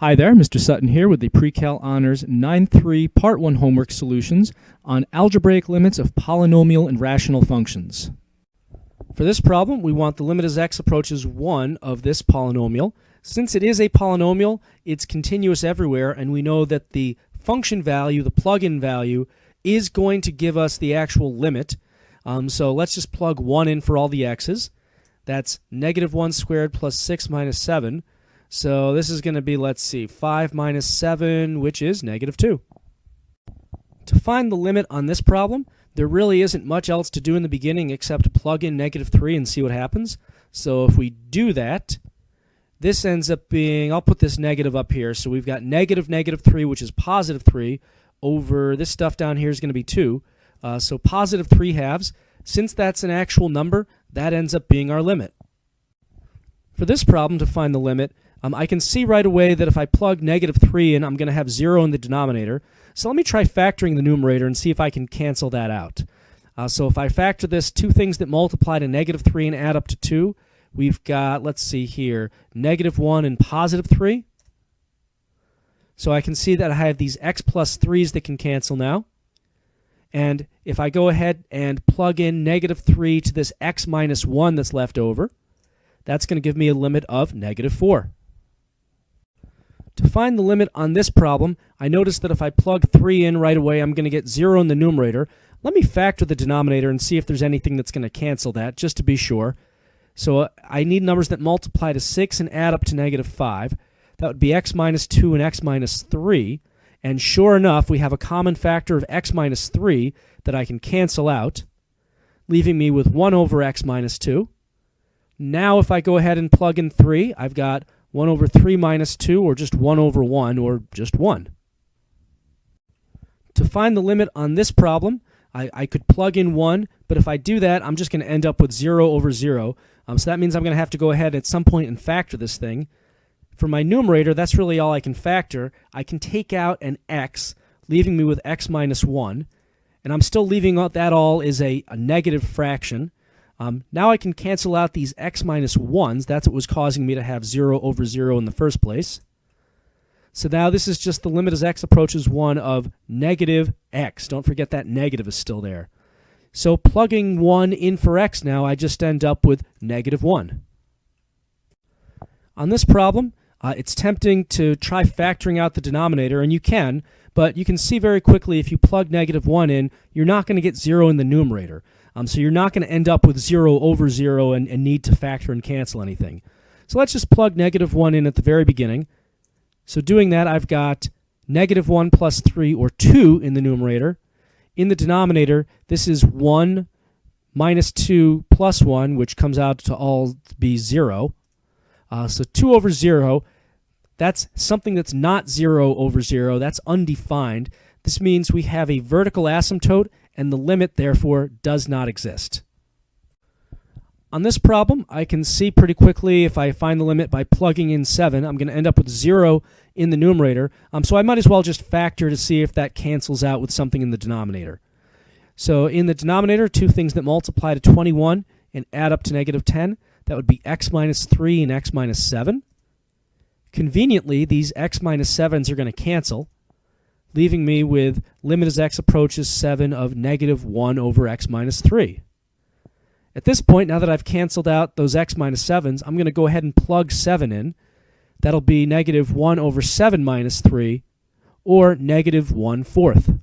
Hi there, Mr. Sutton here with the Pre-Cal Honors 9-3 Part 1 homework solutions on algebraic limits of polynomial and rational functions. For this problem, we want the limit as x approaches 1 of this polynomial. Since it is a polynomial, it's continuous everywhere, and we know that the function value, the plug-in value, is going to give us the actual limit. So let's just plug 1 in for all the x's. That's negative 1 squared plus 6 minus 7. So this is going to be, let's see, 5 minus 7, which is negative 2. To find the limit on this problem, there really isn't much else to do in the beginning except plug in negative 3 and see what happens. So if we do that, this ends up being, I'll put this negative up here, so we've got negative 3, which is positive 3, over this stuff down here is going to be 2. So positive 3 halves. Since that's an actual number, that ends up being our limit. For this problem, to find the limit, I can see right away that if I plug negative 3 in, I'm going to have 0 in the denominator. So let me try factoring the numerator and see if I can cancel that out. So if I factor this, two things that multiply to negative 3 and add up to 2, we've got, let's see here, negative 1 and positive 3. So I can see that I have these x plus 3's that can cancel now. And if I go ahead and plug in negative 3 to this x minus 1 that's left over, that's going to give me a limit of negative 4. To find the limit on this problem, I notice that if I plug 3 in right away, I'm going to get 0 in the numerator. Let me factor the denominator and see if there's anything that's going to cancel that, just to be sure. So I need numbers that multiply to 6 and add up to negative 5. That would be x minus 2 and x minus 3. And sure enough, we have a common factor of x minus 3 that I can cancel out, leaving me with 1 over x minus 2. Now if I go ahead and plug in 3, I've got 1 over 3 minus 2, or just 1 over 1, or just 1. To find the limit on this problem, I could plug in 1, but if I do that, I'm just going to end up with 0 over 0. So that means I'm going to have to go ahead at some point and factor this thing. For my numerator, that's really all I can factor. I can take out an x, leaving me with x minus 1, and I'm still leaving out that all is a negative fraction. Now I can cancel out these x minus 1's. That's what was causing me to have 0 over 0 in the first place. So now this is just the limit as x approaches 1 of negative x. Don't forget that negative is still there. So plugging 1 in for x now, I just end up with negative 1. On this problem, it's tempting to try factoring out the denominator, and you can, but you can see very quickly if you plug negative 1 in, you're not going to get 0 in the numerator. So you're not going to end up with 0 over 0 and need to factor and cancel anything. So let's just plug negative 1 in at the very beginning. So doing that, I've got negative 1 plus 3, or 2, in the numerator. In the denominator, this is 1 minus 2 plus 1, which comes out to all be 0. So 2 over 0, that's something that's not 0 over 0. That's undefined. This means we have a vertical asymptote, and the limit, therefore, does not exist. On this problem, I can see pretty quickly if I find the limit by plugging in 7, I'm going to end up with 0 in the numerator. So I might as well just factor to see if that cancels out with something in the denominator. So in the denominator, two things that multiply to 21 and add up to negative 10. That would be x minus 3 and x minus 7. Conveniently, these x minus 7's are going to cancel, leaving me with limit as x approaches 7 of negative 1 over x minus 3. At this point, now that I've canceled out those x minus 7's, I'm going to go ahead and plug 7 in. That'll be negative 1 over 7 minus 3, or negative 1/4.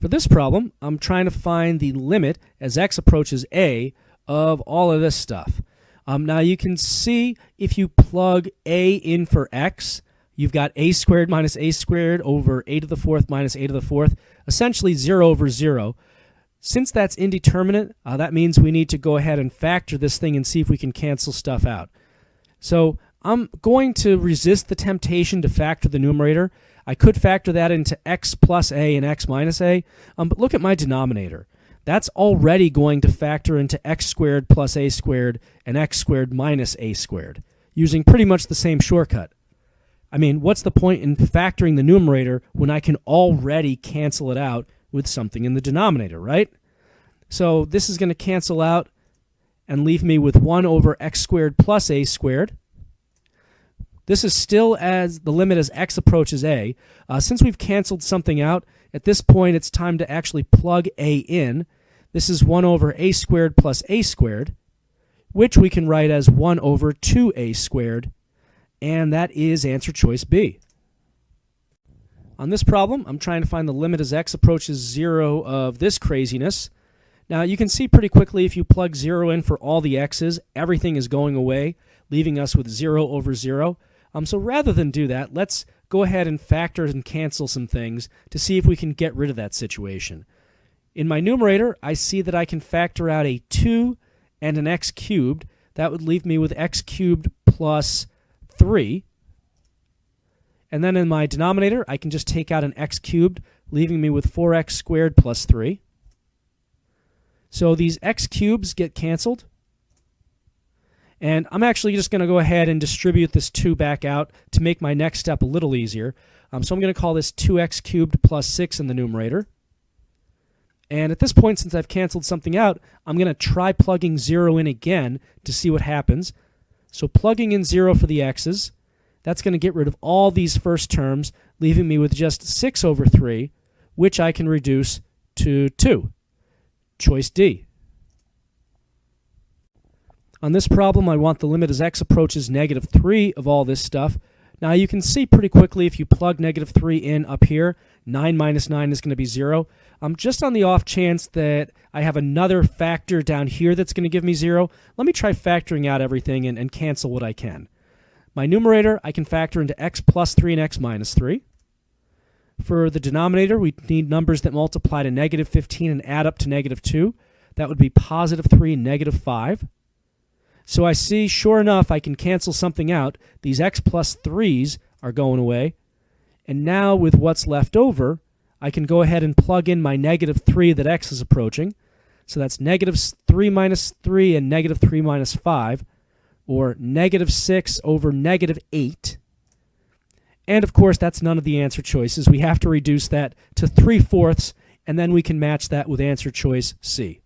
For this problem, I'm trying to find the limit as x approaches a of all of this stuff. Now you can see if you plug a in for x, you've got a squared minus a squared over a to the 4th minus a to the 4th, essentially 0 over 0. Since that's indeterminate, that means we need to go ahead and factor this thing and see if we can cancel stuff out. So I'm going to resist the temptation to factor the numerator. I could factor that into x plus a and x minus a, but look at my denominator. That's already going to factor into x squared plus a squared and x squared minus a squared, using pretty much the same shortcut. I mean, what's the point in factoring the numerator when I can already cancel it out with something in the denominator, right? So this is going to cancel out and leave me with 1 over x squared plus a squared. This is still as the limit as x approaches a. Since we've canceled something out, at this point it's time to actually plug a in. This is 1 over a squared plus a squared, which we can write as 1 over 2a squared, and that is answer choice B. On this problem, I'm trying to find the limit as x approaches 0 of this craziness. Now, you can see pretty quickly if you plug 0 in for all the x's, everything is going away, leaving us with 0 over 0. So rather than do that, let's go ahead and factor and cancel some things to see if we can get rid of that situation. In my numerator, I see that I can factor out a 2 and an x cubed. That would leave me with x cubed plus 3. And then in my denominator, I can just take out an x cubed, leaving me with 4x squared plus 3. So these x cubes get canceled. And I'm actually just going to go ahead and distribute this 2 back out to make my next step a little easier. So I'm going to call this 2x cubed plus 6 in the numerator. And at this point, since I've canceled something out, I'm going to try plugging 0 in again to see what happens. So plugging in 0 for the x's, that's going to get rid of all these first terms, leaving me with just 6 over 3, which I can reduce to 2. Choice D. On this problem, I want the limit as x approaches negative 3 of all this stuff. Now you can see pretty quickly if you plug negative 3 in up here, 9 minus 9 is going to be 0. Just on the off chance that I have another factor down here that's going to give me 0, let me try factoring out everything and cancel what I can. My numerator, I can factor into x plus 3 and x minus 3. For the denominator, we need numbers that multiply to negative 15 and add up to negative 2. That would be positive 3 and negative 5. So I see, sure enough, I can cancel something out. These x plus 3's are going away. And now with what's left over, I can go ahead and plug in my negative 3 that x is approaching. So that's negative 3 minus 3 and negative 3 minus 5, or negative 6 over negative 8. And of course, that's none of the answer choices. We have to reduce that to 3/4, and then we can match that with answer choice C.